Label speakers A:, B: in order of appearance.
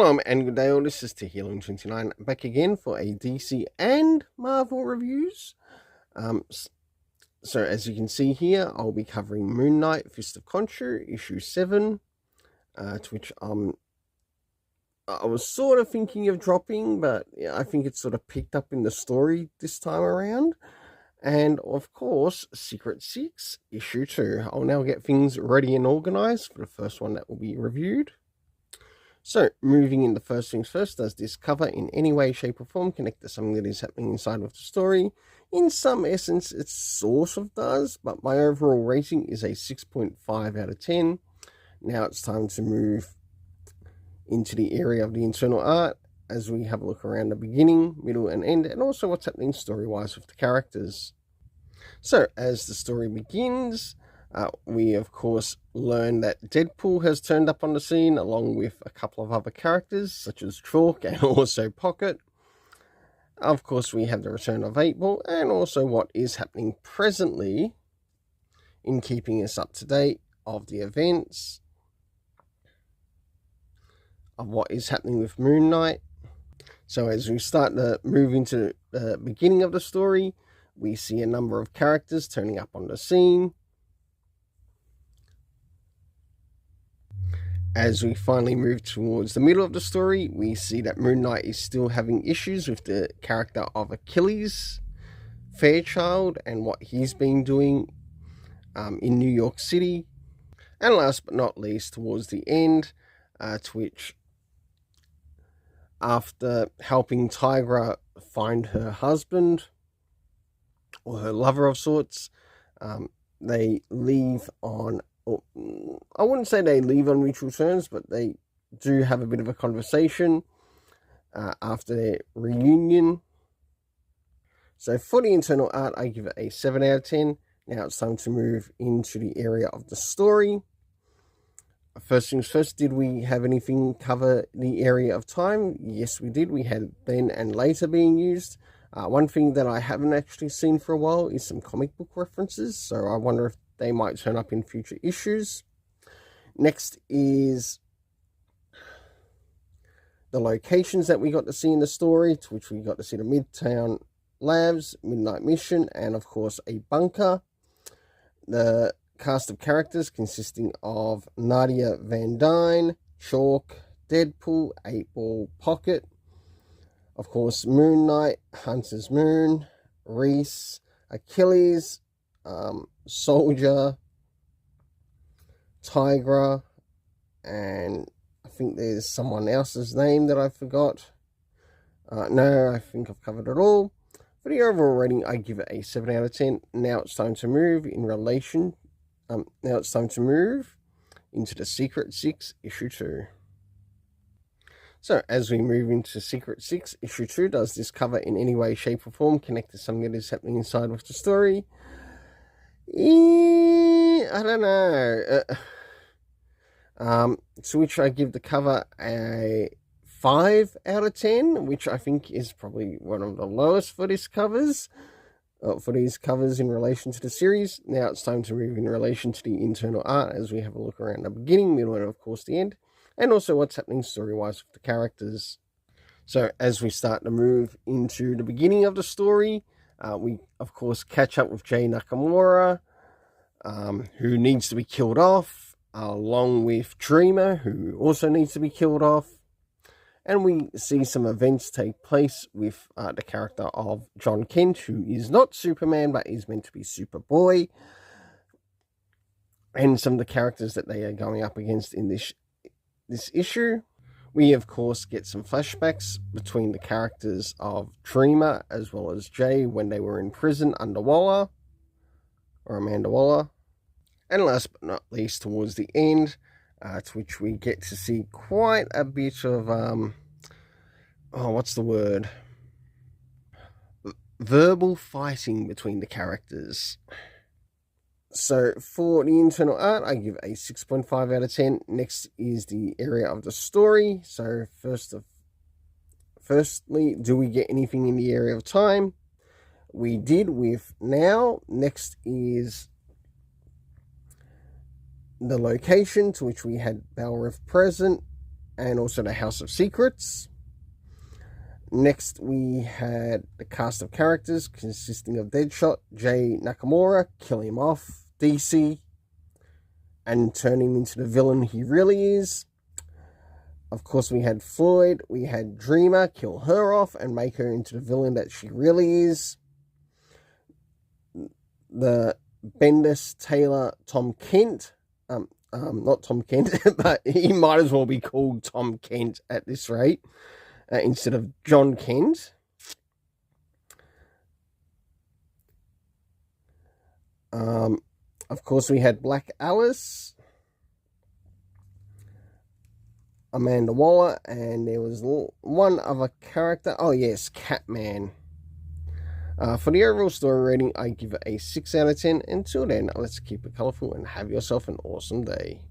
A: Hello and good day all, this is Healing29 back again for a DC and Marvel reviews. So as you can see here, I'll be covering Moon Knight, Fist of Khonshu, issue 7, to which I was sort of thinking of dropping, but yeah, I think it's sort of picked up in the story this time around. And of course, Secret 6, issue 2. I'll now get things ready and organized for the first one that will be reviewed. So, moving into first things first, does this cover in any way, shape or form connect to something that is happening inside of the story? In some essence, it sort of does, but my overall rating is a 6.5 out of 10. Now it's time to move into the area of the internal art as we have a look around the beginning, middle and end, and also what's happening story-wise with the characters. So, as the story begins, we of course learn that Deadpool has turned up on the scene along with a couple of other characters such as Chalk and also Pocket. Of course we have the return of 8-Ball and also what is happening presently in keeping us up to date of the events of what is happening with Moon Knight. So as we start to move into the beginning of the story, we see a number of characters turning up on the scene. As we finally move towards the middle of the story, we see that Moon Knight is still having issues with the character of Achilles Fairchild and what he's been doing in New York City. And last but not least, towards the end, to which, after helping Tigra find her husband, or her lover of sorts, they leave on, I wouldn't say they leave on mutual terms, but they do have a bit of a conversation after their reunion. So for the internal art, I give it a 7 out of 10. Now it's time to move into the area of the story. First things first, did we have anything cover the area of time? Yes, we did. We had then and later being used. One thing that I haven't actually seen for a while is some comic book references, so I wonder if they might turn up in future issues. Next is the locations that we got to see in the story, to which we got to see the Midtown Labs, Midnight Mission, and of course a bunker. The cast of characters consisting of Nadia Van Dyne, Chalk, Deadpool, 8-Ball, Pocket, of course Moon Knight, Hunter's Moon, Reese, Achilles, Soldier, Tigra, and I think there's someone else's name that I forgot. No, I think I've covered it all. For the overall rating, I give it a 7 out of 10. Now it's time to move into the Secret 6, issue 2. So, as we move into Secret 6, issue 2, does this cover in any way, shape or form connect to something that is happening inside of the story? I don't know. To which I give the cover a 5 out of 10, which I think is probably one of the lowest for these covers in relation to the series. Now it's time to move in relation to the internal art as we have a look around the beginning, middle, and of course the end, and also what's happening story-wise with the characters. So as we start to move into the beginning of the story, we, of course, catch up with Jay Nakamura, who needs to be killed off, along with Dreamer, who also needs to be killed off. And we see some events take place with the character of John Kent, who is not Superman, but is meant to be Superboy. And some of the characters that they are going up against in this issue. We, of course, get some flashbacks between the characters of Dreamer as well as Jay when they were in prison under Waller, or Amanda Waller. And last but not least, towards the end, to which we get to see quite a bit of, what's the word? Verbal fighting between the characters. So for the internal art, I give a 6.5 out of 10. Next is the area of the story. So firstly, do we get anything in the area of time? We did with now. Next is the location, to which we had Balriff present, and also the House of Secrets. Next, we had the cast of characters consisting of Deadshot, Jay Nakamura, kill him off, DC, and turn him into the villain he really is. Of course, we had Floyd, we had Dreamer, kill her off and make her into the villain that she really is. The Bendis, Taylor, Tom Kent, not Tom Kent, but he might as well be called Tom Kent at this rate, instead of John Kent. Of course, we had Black Alice, Amanda Waller, and there was one other character. Oh, yes, Catman. For the overall story rating, I give it a 6 out of 10. Until then, let's keep it colourful and have yourself an awesome day.